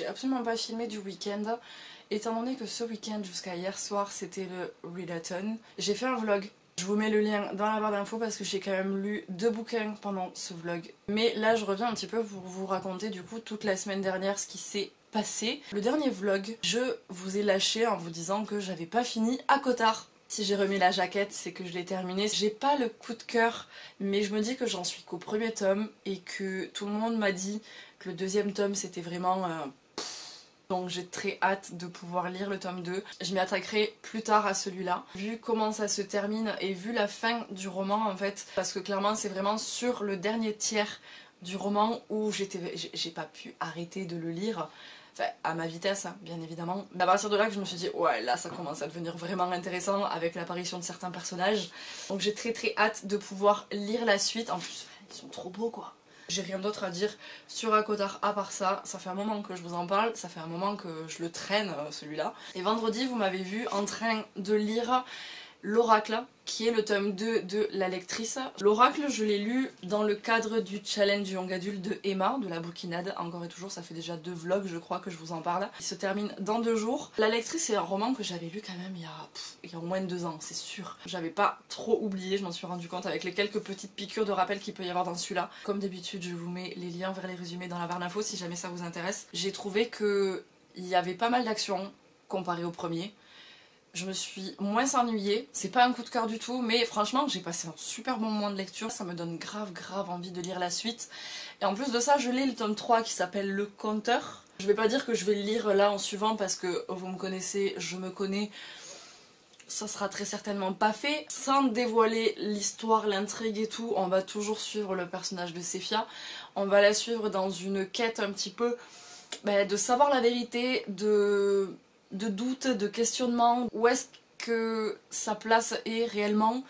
j'ai absolument pas filmé du week-end, étant donné que ce week-end jusqu'à hier soir c'était le readathon. J'ai fait un vlog. Je vous mets le lien dans la barre d'infos parce que j'ai quand même lu 2 bouquins pendant ce vlog. Mais là je reviens un petit peu pour vous raconter du coup toute la semaine dernière ce qui s'est passé. Le dernier vlog, je vous ai lâché en vous disant que j'avais pas fini ACOTAR. Si j'ai remis la jaquette, c'est que je l'ai terminé. J'ai pas le coup de cœur, mais je me dis que j'en suis qu'au premier tome et que tout le monde m'a dit que le deuxième tome c'était vraiment donc j'ai très hâte de pouvoir lire le tome 2. Je m'y attaquerai plus tard à celui-là. Vu comment ça se termine et vu la fin du roman en fait, parce que clairement c'est vraiment sur le dernier tiers du roman où j'ai pas pu arrêter de le lire. Enfin, à ma vitesse, hein, bien évidemment. Mais à partir de là que je me suis dit, ouais, là ça commence à devenir vraiment intéressant avec l'apparition de certains personnages. Donc j'ai très hâte de pouvoir lire la suite. En plus, ils sont trop beaux quoi. J'ai rien d'autre à dire sur ACOTAR à part ça. Ça fait un moment que je vous en parle, ça fait un moment que je le traîne celui-là. Et vendredi, vous m'avez vu en train de lire L'Oracle, qui est le tome 2 de La Lectrice. L'Oracle, je l'ai lu dans le cadre du challenge young adulte de Emma, de la bouquinade. Encore et toujours, ça fait déjà 2 vlogs, je crois, que je vous en parle. Il se termine dans 2 jours. La Lectrice, c'est un roman que j'avais lu quand même il y a au moins 2 ans, c'est sûr. J'avais pas trop oublié, je m'en suis rendu compte avec les quelques petites piqûres de rappel qu'il peut y avoir dans celui-là. Comme d'habitude, je vous mets les liens vers les résumés dans la barre d'infos si jamais ça vous intéresse. J'ai trouvé qu'il y avait pas mal d'actions comparé au premier. Je me suis moins ennuyée, c'est pas un coup de cœur du tout, mais franchement j'ai passé un super bon moment de lecture, ça me donne grave envie de lire la suite. Et en plus de ça, je lis le tome 3 qui s'appelle Le Conteur. Je vais pas dire que je vais le lire là en suivant parce que vous me connaissez, je me connais, ça sera très certainement pas fait. Sans dévoiler l'histoire, l'intrigue et tout, on va toujours suivre le personnage de Séphia. On va la suivre dans une quête un petit peu de savoir la vérité, de doute, de questionnement, où est-ce que sa place est réellement.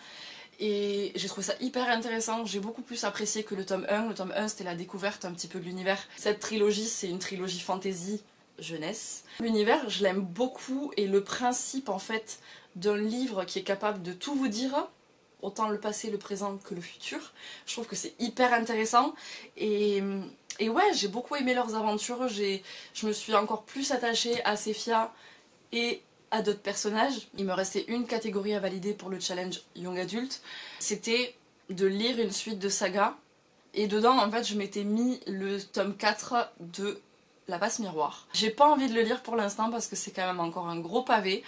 Et j'ai trouvé ça hyper intéressant, j'ai beaucoup plus apprécié que le tome 1. Le tome 1 c'était la découverte un petit peu de l'univers. Cette trilogie c'est une trilogie fantasy jeunesse. L'univers je l'aime beaucoup et le principe en fait d'un livre qui est capable de tout vous dire, autant le passé, le présent que le futur, je trouve que c'est hyper intéressant et ouais, j'ai beaucoup aimé leurs aventures, je me suis encore plus attachée à Séphia et à d'autres personnages. Il me restait une catégorie à valider pour le challenge Young Adult, c'était de lire une suite de sagas, et dedans en fait je m'étais mis le tome 4 de La Passe Miroir. J'ai pas envie de le lire pour l'instant parce que c'est quand même encore un gros pavé.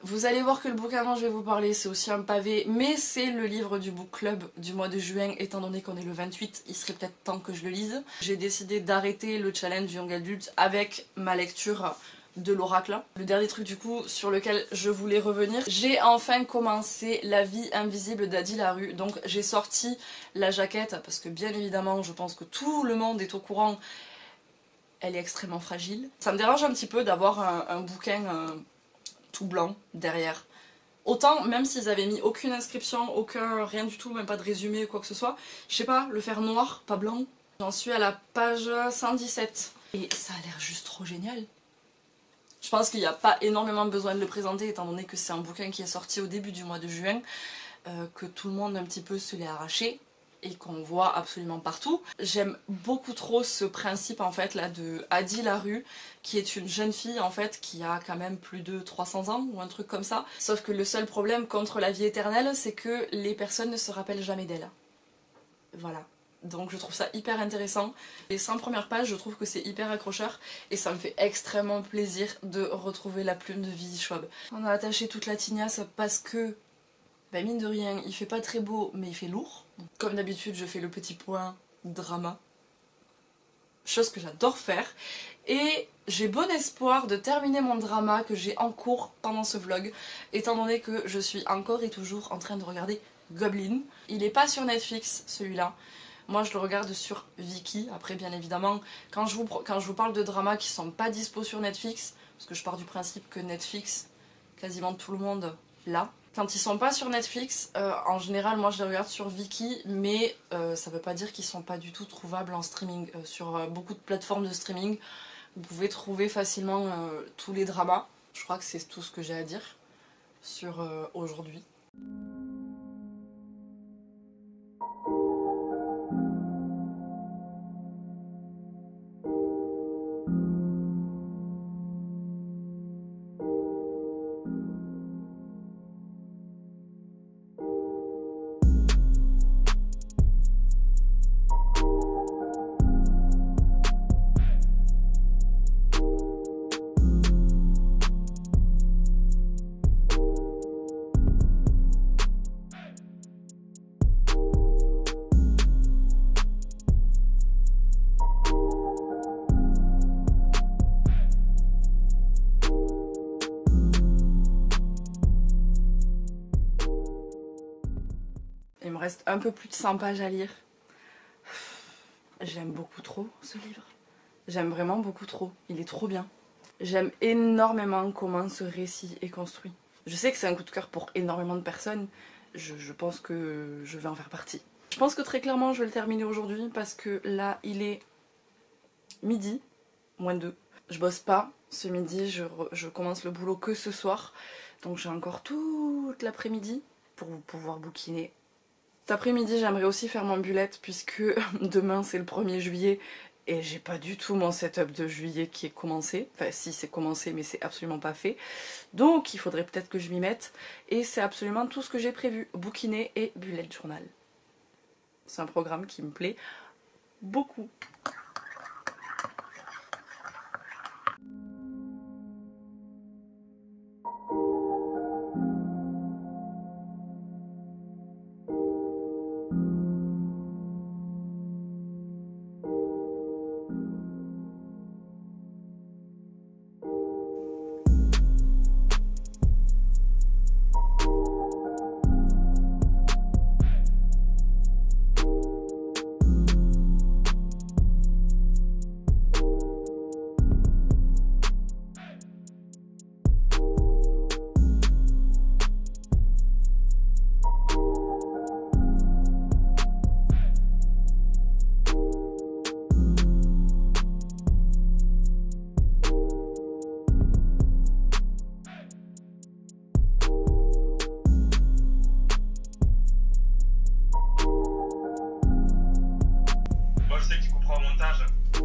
Vous allez voir que le bouquin dont je vais vous parler c'est aussi un pavé, mais c'est le livre du book club du mois de juin, étant donné qu'on est le 28, il serait peut-être temps que je le lise. J'ai décidé d'arrêter le challenge Young Adult avec ma lecture de l'Oracle. Le dernier truc du coup sur lequel je voulais revenir, j'ai enfin commencé La Vie invisible d'Adi Larue, donc j'ai sorti la jaquette parce que bien évidemment je pense que tout le monde est au courant, elle est extrêmement fragile. Ça me dérange un petit peu d'avoir un bouquin tout blanc derrière. Autant, même s'ils avaient mis aucune inscription, aucun, rien du tout, même pas de résumé ou quoi que ce soit, je sais pas, le faire noir, pas blanc. J'en suis à la page 117. Et ça a l'air juste trop génial. Je pense qu'il n'y a pas énormément besoin de le présenter, étant donné que c'est un bouquin qui est sorti au début du mois de juin, que tout le monde un petit peu se l'est arraché et qu'on voit absolument partout. J'aime beaucoup trop ce principe en fait là de Adi Larue, qui est une jeune fille en fait qui a quand même plus de 300 ans ou un truc comme ça. Sauf que le seul problème contre la vie éternelle, c'est que les personnes ne se rappellent jamais d'elle. Voilà. Donc je trouve ça hyper intéressant. Les 100 premières pages, je trouve que c'est hyper accrocheur et ça me fait extrêmement plaisir de retrouver la plume de Vizy Schwab. On a attaché toute la tignasse parce que mine de rien, il fait pas très beau, mais il fait lourd. Comme d'habitude, je fais le petit point drama. Chose que j'adore faire. Et j'ai bon espoir de terminer mon drama que j'ai en cours pendant ce vlog, étant donné que je suis encore et toujours en train de regarder Goblin. Il est pas sur Netflix, celui-là. Moi, je le regarde sur Viki. Après, bien évidemment, quand je vous parle de dramas qui sont pas dispo sur Netflix, parce que je pars du principe que Netflix, quasiment tout le monde l'a. Quand ils sont pas sur Netflix, en général moi je les regarde sur Viki, mais ça veut pas dire qu'ils sont pas du tout trouvables en streaming. Sur beaucoup de plateformes de streaming, vous pouvez trouver facilement tous les dramas. Je crois que c'est tout ce que j'ai à dire sur aujourd'hui. reste un peu plus de 100 pages à lire. J'aime beaucoup trop ce livre. J'aime vraiment beaucoup trop. Il est trop bien. J'aime énormément comment ce récit est construit. Je sais que c'est un coup de cœur pour énormément de personnes. Je pense que je vais en faire partie. Je pense que très clairement je vais le terminer aujourd'hui parce que là il est midi, moins 2. Je bosse pas ce midi, je commence le boulot que ce soir. Donc j'ai encore toute l'après-midi pour pouvoir bouquiner. Cet après-midi j'aimerais aussi faire mon bullet puisque demain c'est le 1er juillet et j'ai pas du tout mon setup de juillet qui est commencé. Enfin si, c'est commencé mais c'est absolument pas fait. Donc il faudrait peut-être que je m'y mette. Et c'est absolument tout ce que j'ai prévu. Bouquiner et bullet journal. C'est un programme qui me plaît beaucoup.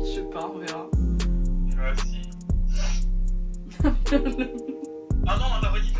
Je sais pas, on verra. Moi aussi. Ah non, on a rediffé.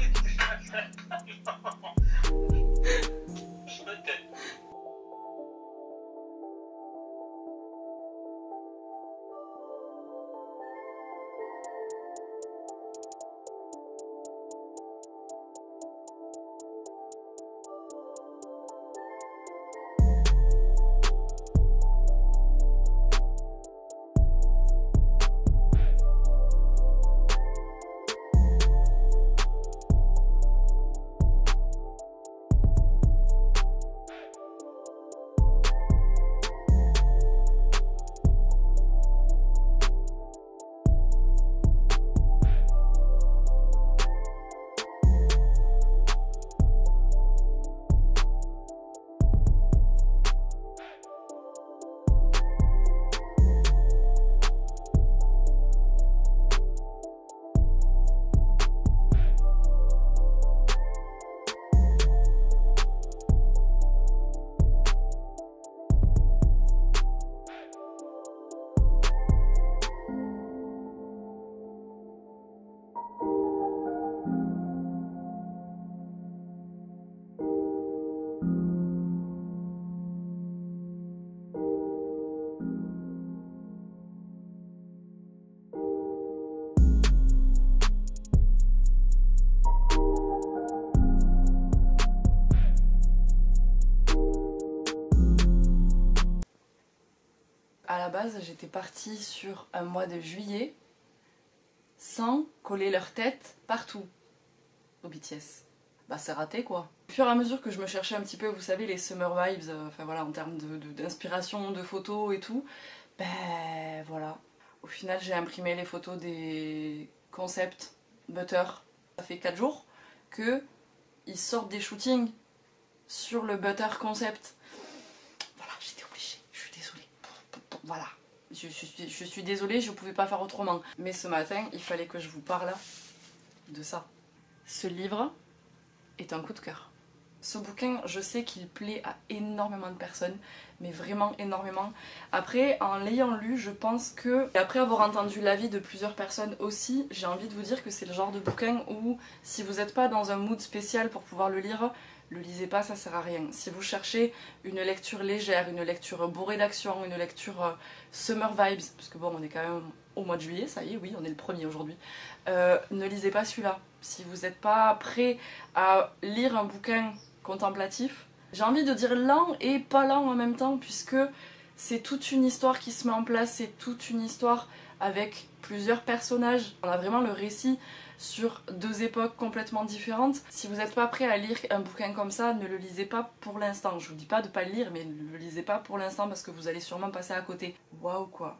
À la base, j'étais partie sur un mois de juillet sans coller leur tête partout au BTS. Bah c'est raté quoi. Au fur et à mesure que je me cherchais un petit peu, vous savez, les summer vibes, enfin voilà, en termes d'inspiration, de photos et tout, ben voilà. Au final, j'ai imprimé les photos des concepts Butter. Ça fait 4 jours que ils sortent des shootings sur le Butter concept. Voilà, j'étais obligée, je suis désolée. Voilà, je suis désolée, je ne pouvais pas faire autrement. Mais ce matin, il fallait que je vous parle de ça. Ce livre est un coup de cœur. Ce bouquin, je sais qu'il plaît à énormément de personnes, mais vraiment énormément. Après, en l'ayant lu, je pense que, et après avoir entendu l'avis de plusieurs personnes aussi, j'ai envie de vous dire que c'est le genre de bouquin où, si vous n'êtes pas dans un mood spécial pour pouvoir le lire, le lisez pas, ça sert à rien. Si vous cherchez une lecture légère, une lecture bourrée d'action, une lecture summer vibes, parce que bon, on est quand même au mois de juillet, ça y est, oui, on est le 1er aujourd'hui, ne lisez pas celui-là. Si vous n'êtes pas prêt à lire un bouquin contemplatif, j'ai envie de dire lent et pas lent en même temps, puisque c'est toute une histoire qui se met en place, c'est toute une histoire avec plusieurs personnages. On a vraiment le récit sur deux époques complètement différentes. Si vous n'êtes pas prêt à lire un bouquin comme ça, ne le lisez pas pour l'instant. Je vous dis pas de pas le lire, mais ne le lisez pas pour l'instant parce que vous allez sûrement passer à côté. Waouh quoi.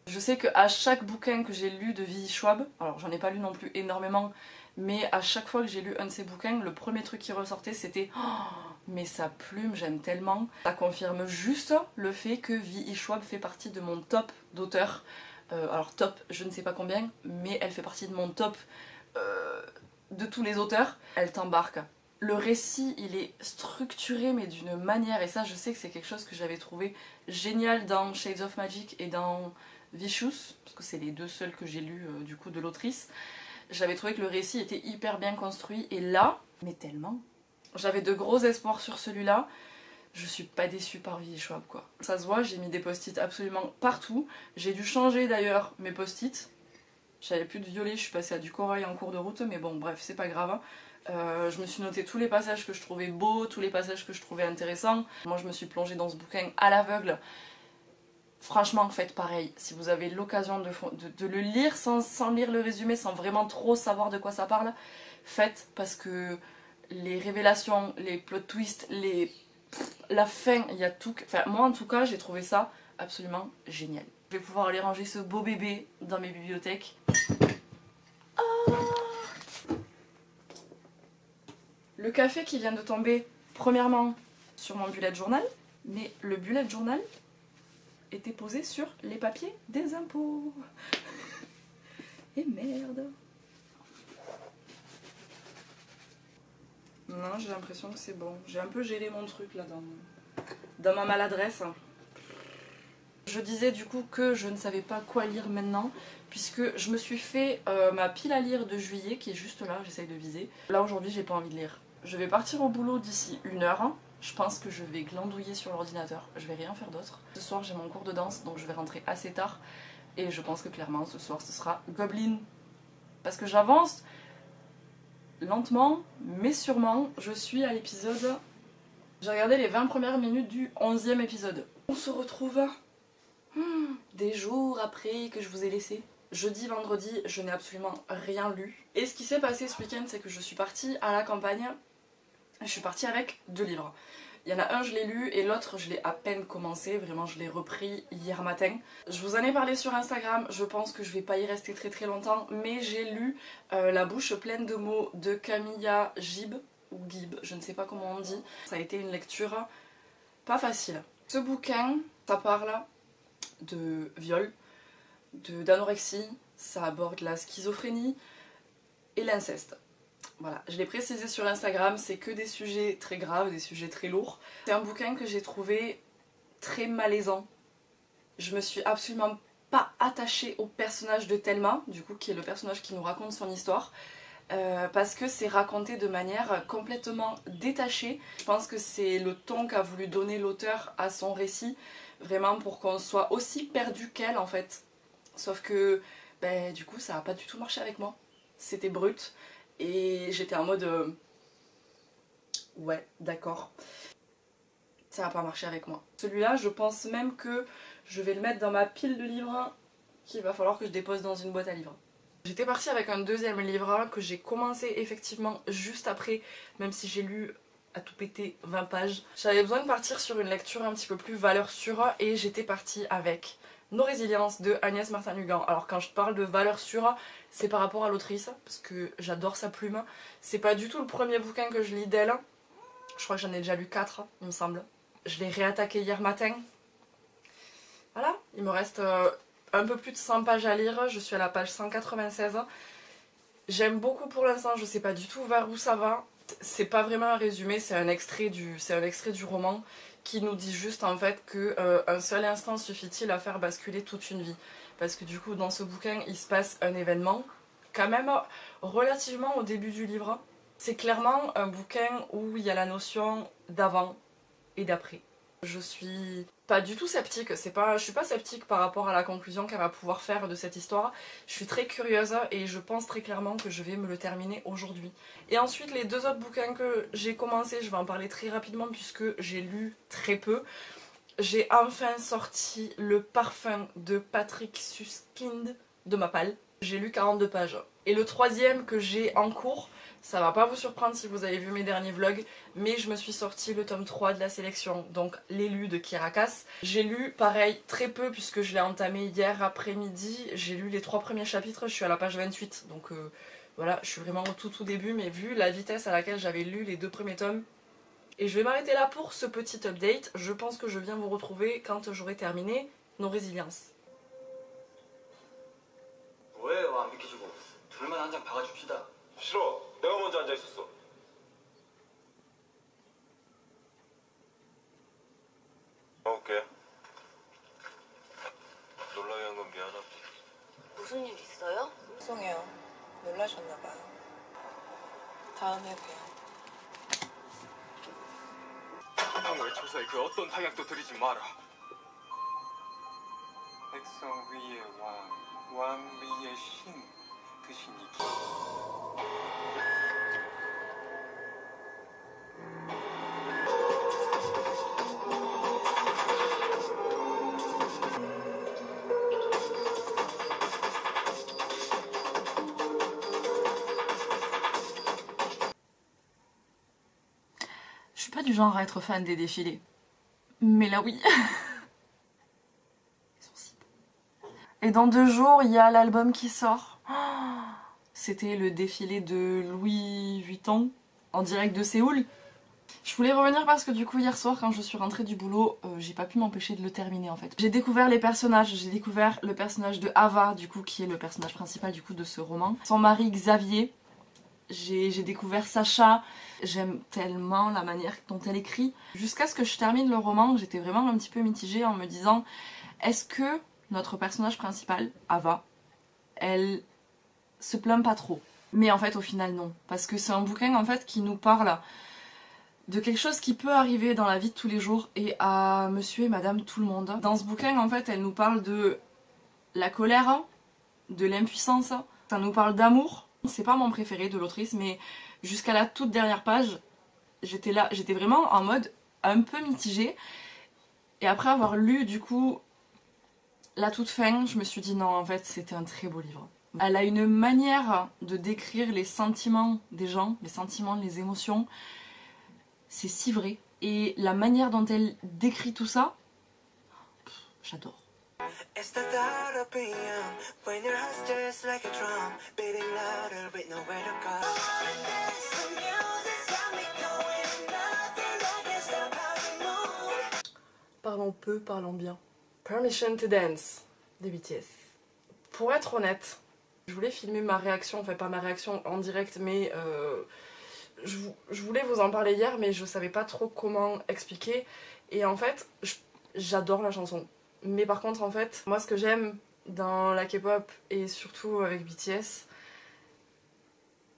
Je sais qu'à chaque bouquin que j'ai lu de V.I. Schwab, alors j'en ai pas lu non plus énormément, mais à chaque fois que j'ai lu un de ses bouquins, le premier truc qui ressortait c'était oh, mais sa plume, j'aime tellement. Ça confirme juste le fait que V.I. Schwab fait partie de mon top d'auteurs. Alors top, je ne sais pas combien, mais elle fait partie de mon top de tous les auteurs. Elle t'embarque. Le récit, il est structuré mais d'une manière, et ça je sais que c'est quelque chose que j'avais trouvé génial dans Shades of Magic et dans Vicious, parce que c'est les deux seuls que j'ai lus du coup de l'autrice. J'avais trouvé que le récit était hyper bien construit, et là, mais tellement. J'avais de gros espoirs sur celui-là. Je suis pas déçue par V.I. Schwab quoi. Ça se voit, j'ai mis des post-it absolument partout. J'ai dû changer d'ailleurs mes post-it. J'avais plus de violet, je suis passée à du corail en cours de route, mais bon bref, c'est pas grave. Je me suis noté tous les passages que je trouvais beaux, tous les passages que je trouvais intéressants. Moi je me suis plongée dans ce bouquin à l'aveugle. Franchement, faites pareil. Si vous avez l'occasion de le lire sans lire le résumé, sans vraiment trop savoir de quoi ça parle, faites, parce que les révélations, les plot twists, la fin, il y a tout. Enfin, moi en tout cas, j'ai trouvé ça absolument génial. Je vais pouvoir aller ranger ce beau bébé dans mes bibliothèques. Ah, le café qui vient de tomber, premièrement, sur mon bullet journal, mais le bullet journal était posé sur les papiers des impôts. Et merde. Non, j'ai l'impression que c'est bon. J'ai un peu géré mon truc là dans ma maladresse. Je disais du coup que je ne savais pas quoi lire maintenant, puisque je me suis fait ma pile à lire de juillet qui est juste là, j'essaye de viser. Là aujourd'hui j'ai pas envie de lire. Je vais partir au boulot d'ici 1 heure. Je pense que je vais glandouiller sur l'ordinateur, je vais rien faire d'autre. Ce soir j'ai mon cours de danse, donc je vais rentrer assez tard. Et je pense que clairement ce soir ce sera Goblin. Parce que j'avance lentement, mais sûrement. Je suis à l'épisode... J'ai regardé les 20 premières minutes du 11e épisode. On se retrouve des jours après que je vous ai laissé. Jeudi, vendredi, je n'ai absolument rien lu. Et ce qui s'est passé ce week-end, c'est que je suis partie à la campagne. Je suis partie avec 2 livres. Il y en a un, je l'ai lu, et l'autre, je l'ai à peine commencé. Vraiment, je l'ai repris hier matin. Je vous en ai parlé sur Instagram. Je pense que je vais pas y rester très très longtemps. Mais j'ai lu La bouche pleine de mots de Camilla Gib. Ou Gib, je ne sais pas comment on dit. Ça a été une lecture pas facile. Ce bouquin, ça parle de viol, d'anorexie. Ça aborde la schizophrénie et l'inceste. Voilà, je l'ai précisé sur Instagram, c'est que des sujets très graves, des sujets très lourds. C'est un bouquin que j'ai trouvé très malaisant. Je me suis absolument pas attachée au personnage de Thelma, du coup, qui est le personnage qui nous raconte son histoire, parce que c'est raconté de manière complètement détachée. Je pense que c'est le ton qu'a voulu donner l'auteur à son récit, vraiment pour qu'on soit aussi perdu qu'elle en fait. Sauf que, ben, du coup, ça n'a pas du tout marché avec moi. C'était brut. Et j'étais en mode ouais, d'accord. Ça n'a pas marché avec moi. Celui-là, je pense même que je vais le mettre dans ma pile de livres qu'il va falloir que je dépose dans une boîte à livres. J'étais partie avec un deuxième livre que j'ai commencé effectivement juste après, même si j'ai lu à tout péter 20 pages. J'avais besoin de partir sur une lecture un petit peu plus valeur sûre et j'étais partie avec Nos résiliences de Agnès Martin-Lugan. Alors quand je parle de valeur sûre, c'est par rapport à l'autrice, parce que j'adore sa plume. C'est pas du tout le premier bouquin que je lis d'elle. Je crois que j'en ai déjà lu 4, il me semble. Je l'ai réattaqué hier matin. Voilà, il me reste un peu plus de 100 pages à lire. Je suis à la page 196. J'aime beaucoup pour l'instant, je sais pas du tout vers où ça va. C'est pas vraiment un résumé, c'est un extrait du roman qui nous dit juste en fait que un seul instant suffit-il à faire basculer toute une vie. Parce que du coup dans ce bouquin il se passe un événement quand même relativement au début du livre. C'est clairement un bouquin où il y a la notion d'avant et d'après. Je suis pas du tout sceptique, je suis pas sceptique par rapport à la conclusion qu'elle va pouvoir faire de cette histoire. Je suis très curieuse et je pense très clairement que je vais me le terminer aujourd'hui. Et ensuite les 2 autres bouquins que j'ai commencé, je vais en parler très rapidement puisque j'ai lu très peu. J'ai enfin sorti Le parfum de Patrick Suskind de Mappal. J'ai lu 42 pages. Et le troisième que j'ai en cours, ça va pas vous surprendre si vous avez vu mes derniers vlogs, mais je me suis sorti le tome 3 de la sélection, donc l'élu de Kirakas. J'ai lu pareil très peu puisque je l'ai entamé hier après-midi, j'ai lu les 3 premiers chapitres, je suis à la page 28, donc voilà, je suis vraiment au tout début, mais vu la vitesse à laquelle j'avais lu les 2 premiers tomes, et je vais m'arrêter là pour ce petit update, je pense que je viens vous retrouver quand j'aurai terminé nos résiliences. 뭐예요? 안 비켜주고 둘만 한 장 박아줍시다. 싫어. 내가 먼저 앉아 있었어. 올게. 놀라게 한 건 미안하고. 무슨 일 있어요? 죄송해요. 놀라셨나봐요. 다음에 봬요. 형 외쳐서의 그 어떤 타격도 들이지 마라. 백성 위의 왕 위의 신 드시니. Je suis pas du genre à être fan des défilés. Mais là oui. Ils sont si beaux. Et dans 2 jours, il y a l'album qui sort. C'était le défilé de Louis Vuitton en direct de Séoul. Je voulais revenir parce que du coup hier soir quand je suis rentrée du boulot, j'ai pas pu m'empêcher de le terminer en fait. J'ai découvert les personnages, j'ai découvert le personnage de Ava du coup qui est le personnage principal du coup de ce roman. Son mari Xavier. J'ai découvert Sacha, j'aime tellement la manière dont elle écrit. Jusqu'à ce que je termine le roman, j'étais vraiment un petit peu mitigée en me disant est-ce que notre personnage principal, Ava, elle se plaint pas trop? Mais en fait au final non, parce que c'est un bouquin en fait qui nous parle de quelque chose qui peut arriver dans la vie de tous les jours et à monsieur et madame tout le monde. Dans ce bouquin en fait elle nous parle de la colère, de l'impuissance, ça nous parle d'amour. C'est pas mon préféré de l'autrice, mais jusqu'à la toute dernière page, j'étais là, j'étais vraiment en mode un peu mitigée. Et après avoir lu du coup la toute fin, je me suis dit non, en fait c'était un très beau livre. Elle a une manière de décrire les sentiments des gens, les sentiments, les émotions. C'est si vrai. Et la manière dont elle décrit tout ça, j'adore. It's the thought of being young when your heart's just like a drum, beating louder with nowhere to go. The music's got me going, nothing that can stop how we move. Parlons peu, parlons bien. Permission to Dance des BTS. Pour être honnête, je voulais filmer ma réaction, enfin pas ma réaction en direct, mais je voulais vous en parler hier, mais je savais pas trop comment expliquer. Et en fait, j'adore la chanson. Mais par contre en fait, moi ce que j'aime dans la K-pop et surtout avec BTS,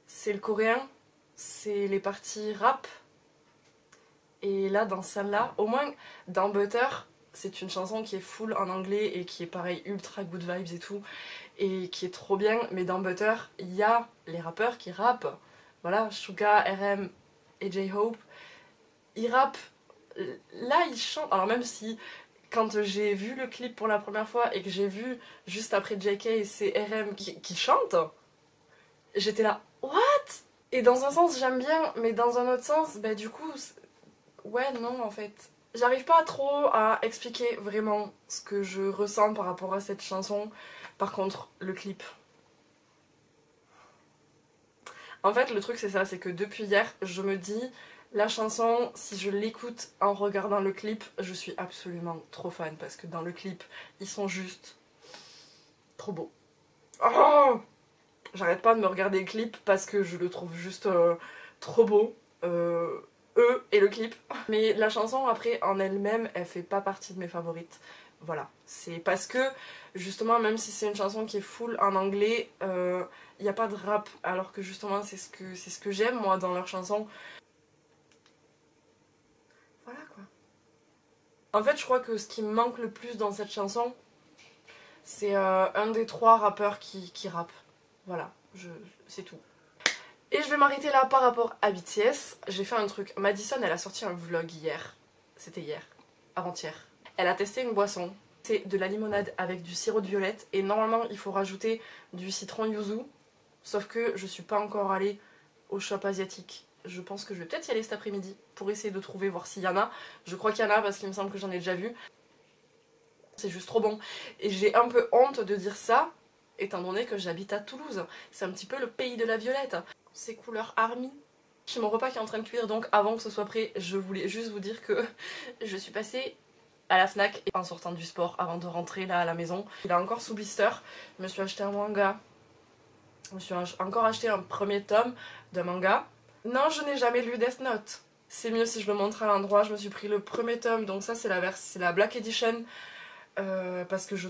c'est le coréen, c'est les parties rap. Et là dans celle-là, au moins dans Butter, c'est une chanson qui est full en anglais et qui est pareil ultra good vibes et tout, et qui est trop bien. Mais dans Butter, il y a les rappeurs qui rappent, voilà, Suga, RM et J-Hope, ils rappent, là ils chantent, alors même si... Quand j'ai vu le clip pour la première fois et que j'ai vu juste après JK c'est RM qui chante, j'étais là, what? Et dans un sens j'aime bien, mais dans un autre sens, bah du coup, ouais non en fait. J'arrive pas trop à expliquer vraiment ce que je ressens par rapport à cette chanson. Par contre, le clip. En fait le truc c'est ça, c'est que depuis hier, je me dis... La chanson, si je l'écoute en regardant le clip, je suis absolument trop fan parce que dans le clip, ils sont juste trop beaux. Oh, j'arrête pas de me regarder le clip parce que je le trouve juste trop beau. Eux et le clip. Mais la chanson après en elle-même, elle fait pas partie de mes favorites. Voilà, c'est parce que justement même si c'est une chanson qui est full en anglais, il n'y a pas de rap alors que justement c'est ce que j'aime moi dans leurs chansons. Voilà quoi. En fait je crois que ce qui me manque le plus dans cette chanson, c'est un des 3 rappeurs qui rappe. Voilà, c'est tout. Et je vais m'arrêter là par rapport à BTS. J'ai fait un truc. Madison elle a sorti un vlog hier. C'était hier, avant-hier. Elle a testé une boisson. C'est de la limonade avec du sirop de violette. Et normalement il faut rajouter du citron yuzu. Sauf que je suis pas encore allée au shop asiatique. Je pense que je vais peut-être y aller cet après-midi pour essayer de trouver, voir s'il y en a. Je crois qu'il y en a parce qu'il me semble que j'en ai déjà vu. C'est juste trop bon. Et j'ai un peu honte de dire ça, étant donné que j'habite à Toulouse. C'est un petit peu le pays de la violette. C'est couleur army. J'ai mon repas qui est en train de cuire, donc avant que ce soit prêt, je voulais juste vous dire que je suis passée à la Fnac en sortant du sport avant de rentrer là à la maison. Il est encore sous blister. Je me suis acheté un manga. Je me suis encore acheté un premier tome de manga. Non, je n'ai jamais lu Death Note. C'est mieux si je le montre à l'endroit. Je me suis pris le premier tome, donc ça c'est la Black Edition. Parce que je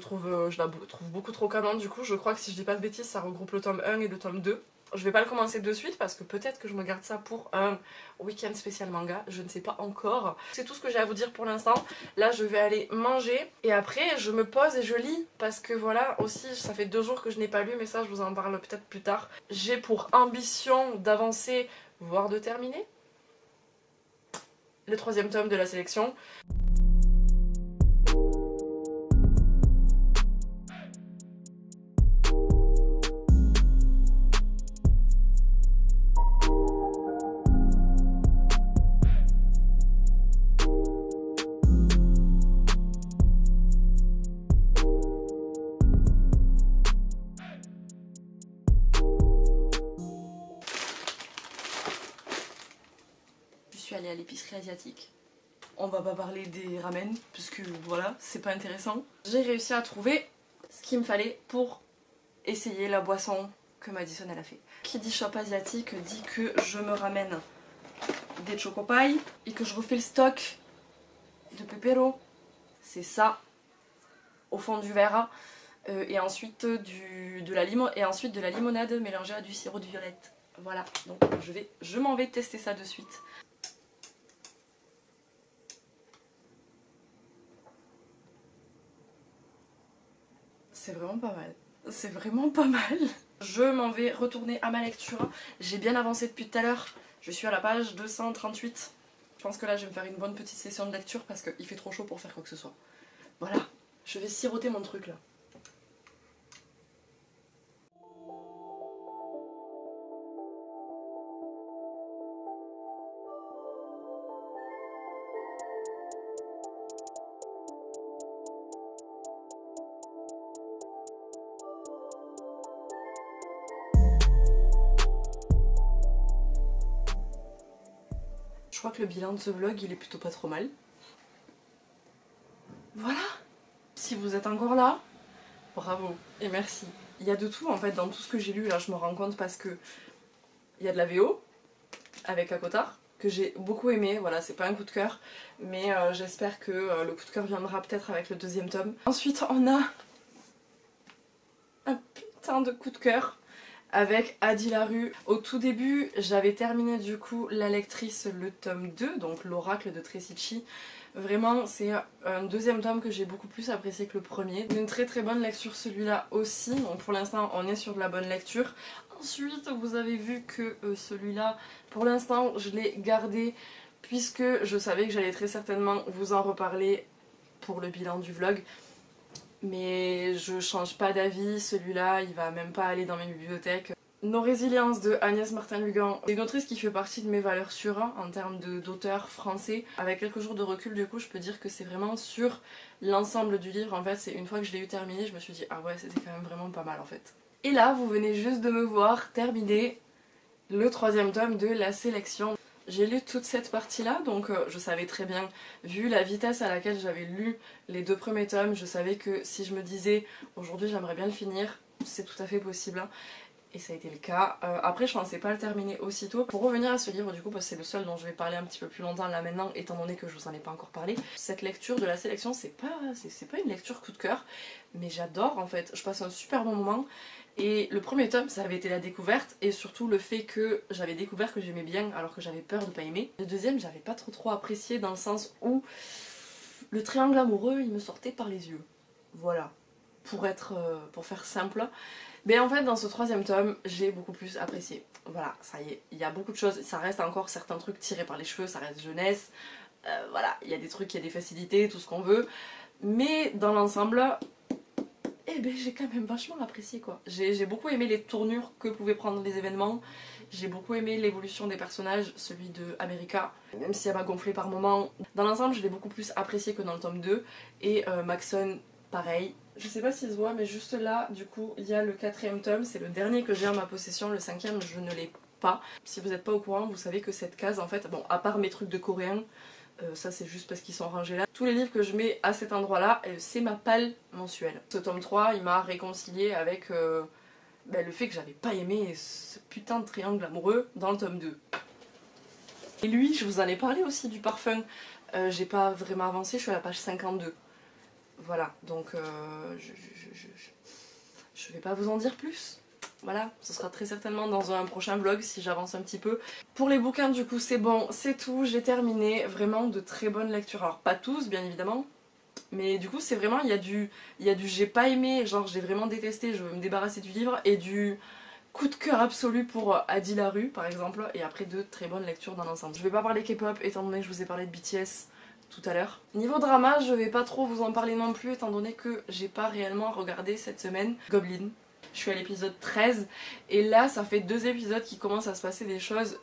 la trouve beaucoup trop canon. Du coup, je crois que si je dis pas de bêtises, ça regroupe le tome 1 et le tome 2. Je vais pas le commencer de suite parce que peut-être que je me garde ça pour un week-end spécial manga. Je ne sais pas encore. C'est tout ce que j'ai à vous dire pour l'instant. Là, je vais aller manger et après, je me pose et je lis. Parce que voilà, aussi, ça fait 2 jours que je n'ai pas lu, mais ça, je vous en parle peut-être plus tard. J'ai pour ambition d'avancer, voire de terminer le 3e tome de la sélection. Je suis allée à l'épicerie asiatique. On va pas parler des ramen, puisque voilà, c'est pas intéressant. J'ai réussi à trouver ce qu'il me fallait pour essayer la boisson que Madison elle a fait. Qui dit shop asiatique dit que je me ramène des chocopailles et que je refais le stock de pepero. C'est ça, au fond du verre. Et ensuite de la limonade mélangée à du sirop de violette. Voilà, donc je m'en vais tester ça de suite. C'est vraiment pas mal. C'est vraiment pas mal. Je m'en vais retourner à ma lecture. J'ai bien avancé depuis tout à l'heure. Je suis à la page 238. Je pense que là je vais me faire une bonne petite session de lecture parce qu'il fait trop chaud pour faire quoi que ce soit. Voilà, je vais siroter mon truc là. Je crois que le bilan de ce vlog il est plutôt pas trop mal. Voilà. Si vous êtes encore là, bravo et merci. Il y a de tout en fait dans tout ce que j'ai lu là, je me rends compte parce que il y a de la VO avec Akotard que j'ai beaucoup aimé, voilà c'est pas un coup de cœur mais j'espère que le coup de cœur viendra peut-être avec le 2e tome. Ensuite on a un putain de coup de cœur avec Adi Larue. Au tout début, j'avais terminé du coup La Lectrice, le tome 2, donc l'oracle de Tresici. Vraiment, c'est un 2e tome que j'ai beaucoup plus apprécié que le premier. Une très très bonne lecture celui-là aussi, donc pour l'instant on est sur de la bonne lecture. Ensuite, vous avez vu que celui-là, pour l'instant, je l'ai gardé puisque je savais que j'allais très certainement vous en reparler pour le bilan du vlog. Mais je change pas d'avis, celui-là il va même pas aller dans mes bibliothèques. Nos résiliences de Agnès Martin-Lugan, c'est une autrice qui fait partie de mes valeurs sûres en termes d'auteur français. Avec quelques jours de recul du coup je peux dire que c'est vraiment sur l'ensemble du livre. En fait c'est une fois que je l'ai eu terminé je me suis dit ah ouais c'était quand même vraiment pas mal en fait. Et là vous venez juste de me voir terminer le 3e tome de la sélection. J'ai lu toute cette partie-là, donc je savais très bien, vu la vitesse à laquelle j'avais lu les 2 premiers tomes, je savais que si je me disais aujourd'hui j'aimerais bien le finir, c'est tout à fait possible. Et ça a été le cas. Après je pensais pas le terminer aussitôt. Pour revenir à ce livre du coup, parce que c'est le seul dont je vais parler un petit peu plus longtemps là maintenant, étant donné que je vous en ai pas encore parlé. Cette lecture de la sélection, c'est pas une lecture coup de cœur, mais j'adore en fait. Je passe un super bon moment. Et le premier tome, ça avait été la découverte, et surtout le fait que j'avais découvert que j'aimais bien alors que j'avais peur de pas aimer. Le 2e, j'avais pas trop apprécié dans le sens où le triangle amoureux, il me sortait par les yeux. Voilà, pour faire simple. Mais en fait, dans ce 3e tome, j'ai beaucoup plus apprécié. Voilà, ça y est, il y a beaucoup de choses, ça reste encore certains trucs tirés par les cheveux, ça reste jeunesse. Voilà, il y a des trucs, il y a des facilités, tout ce qu'on veut. Mais dans l'ensemble, eh eh ben, j'ai quand même vachement apprécié quoi. J'ai beaucoup aimé les tournures que pouvaient prendre les événements. J'ai beaucoup aimé l'évolution des personnages, celui de America, même si elle m'a gonflé par moments. Dans l'ensemble, je l'ai beaucoup plus apprécié que dans le tome 2. Et Maxon, pareil. Je sais pas s'il se voit, mais juste là, du coup, il y a le 4e tome. C'est le dernier que j'ai en ma possession. Le 5e, je ne l'ai pas. Si vous n'êtes pas au courant, vous savez que cette case, en fait, bon, à part mes trucs de coréen, ça c'est juste parce qu'ils sont rangés là. Tous les livres que je mets à cet endroit là, c'est ma palle mensuelle. Ce tome 3 il m'a réconcilié avec le fait que j'avais pas aimé ce putain de triangle amoureux dans le tome 2. Et lui, je vous en ai parlé aussi du parfum. J'ai pas vraiment avancé, je suis à la page 52. Voilà, donc je vais pas vous en dire plus. Voilà, ce sera très certainement dans un prochain vlog si j'avance un petit peu. Pour les bouquins du coup c'est bon, c'est tout, j'ai terminé. Vraiment de très bonnes lectures. Alors pas tous bien évidemment, mais du coup c'est vraiment, il y a du j'ai pas aimé, genre j'ai vraiment détesté, je veux me débarrasser du livre, et du coup de cœur absolu pour Adi Larue par exemple, et après de très bonnes lectures dans l'ensemble. Je vais pas parler K-pop étant donné que je vous ai parlé de BTS tout à l'heure. Niveau drama, je vais pas trop vous en parler non plus étant donné que j'ai pas réellement regardé cette semaine Goblin. Je suis à l'épisode 13 et là ça fait 2 épisodes qui commencent à se passer des choses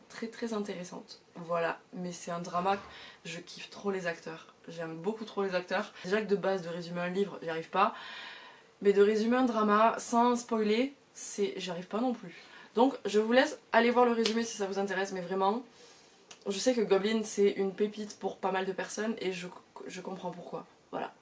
très intéressantes. Voilà, mais c'est un drama, je kiffe trop les acteurs, j'aime beaucoup trop les acteurs. Déjà que de base de résumer un livre j'y arrive pas, mais de résumer un drama sans spoiler, j'y arrive pas non plus. Donc je vous laisse aller voir le résumé si ça vous intéresse, mais vraiment, je sais que Goblin c'est une pépite pour pas mal de personnes et je comprends pourquoi, voilà.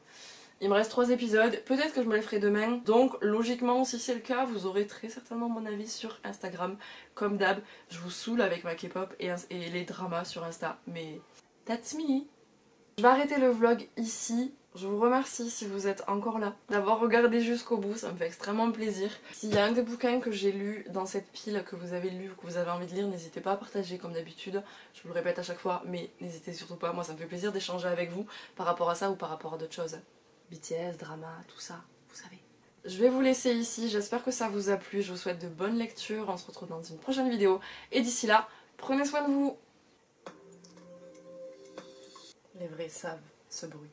Il me reste 3 épisodes, peut-être que je me les ferai demain, donc logiquement si c'est le cas vous aurez très certainement mon avis sur Instagram. Comme d'hab, je vous saoule avec ma K-pop et les dramas sur Insta, mais that's me. Je vais arrêter le vlog ici, je vous remercie si vous êtes encore là, d'avoir regardé jusqu'au bout, ça me fait extrêmement plaisir. S'il y a un des bouquins que j'ai lu dans cette pile que vous avez lu ou que vous avez envie de lire, n'hésitez pas à partager comme d'habitude, je vous le répète à chaque fois, mais n'hésitez surtout pas, moi ça me fait plaisir d'échanger avec vous par rapport à ça ou par rapport à d'autres choses. BTS, drama, tout ça, vous savez. Je vais vous laisser ici, j'espère que ça vous a plu, je vous souhaite de bonnes lectures, on se retrouve dans une prochaine vidéo, et d'ici là, prenez soin de vous. Les vrais savent ce bruit.